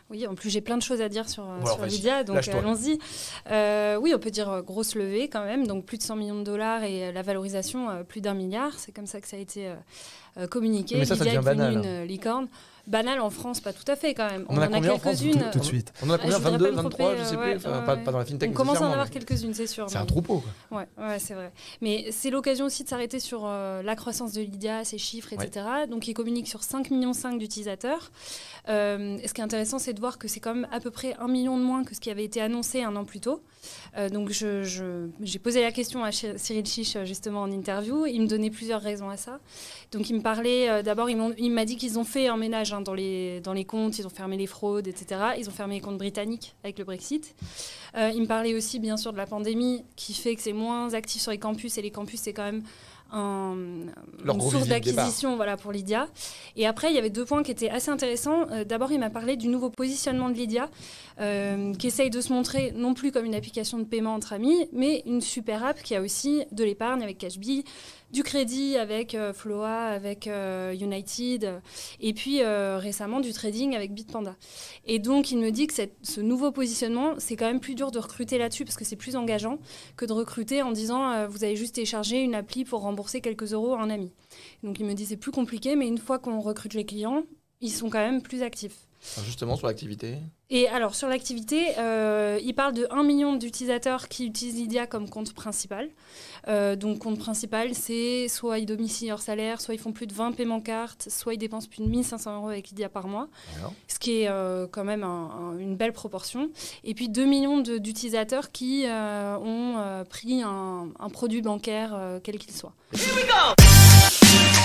Oui, en plus j'ai plein de choses à dire sur Vas-y, Lydia, donc lâche-toi. allons-y. Oui, on peut dire grosse levée quand même, donc plus de 100 millions de dollars et la valorisation plus d'1 milliard. C'est comme ça que ça a été communiqué. Mais ça Lydia devient est devenue banal. une licorne. Banal en France, pas tout à fait quand même. On en a combien en France quelques-unes. Tout de suite. On en a combien? je voudrais 22, pas me 23, tromper, je sais ouais, plus. Enfin, ouais. pas dans la fintech On commence à en nécessairement, avoir mais quelques-unes, c'est sûr. c'est un mais- troupeau, quoi. Ouais, c'est vrai. Mais c'est l'occasion aussi de s'arrêter sur la croissance de Lydia, ses chiffres, etc. Donc, il communique sur 5,5 millions d'utilisateurs. Et ce qui est intéressant, c'est de voir que c'est quand même à peu près 1 million de moins que ce qui avait été annoncé un an plus tôt. Donc, j'ai posé la question à Cyril Chiche, justement, en interview. Il me donnait plusieurs raisons à ça. Donc, il me parlait... D'abord, il m'a dit qu'ils ont fait un ménage dans les comptes. Ils ont fermé les fraudes, etc. Ils ont fermé les comptes britanniques avec le Brexit. Il me parlait aussi, bien sûr, de la pandémie qui fait que c'est moins actif sur les campus. Et les campus, c'est quand même une source d'acquisition pour Lydia. Et après, il y avait 2 points qui étaient assez intéressants. D'abord, il m'a parlé du nouveau positionnement de Lydia, qui essaye de se montrer non plus comme une application de paiement entre amis, mais une super app qui a aussi de l'épargne avec Cashbee, du crédit avec Floa, avec United, et puis récemment du trading avec Bitpanda. Et donc, il me dit que ce nouveau positionnement, c'est quand même plus dur de recruter là-dessus parce que c'est plus engageant que de recruter en disant vous avez juste téléchargé une appli pour rembourser quelques euros à un ami. Donc, il me dit c'est plus compliqué, mais une fois qu'on recrute les clients, ils sont quand même plus actifs. Alors justement, sur l'activité. Et alors, sur l'activité, il parle de 1 million d'utilisateurs qui utilisent Lydia comme compte principal. Donc, compte principal, c'est soit ils domicilient leur salaire, soit ils font plus de 20 paiements cartes, soit ils dépensent plus de 1 500 € avec Lydia par mois. Alors. Ce qui est quand même une belle proportion. Et puis, 2 millions d'utilisateurs qui ont pris un produit bancaire, quel qu'il soit. Here we go!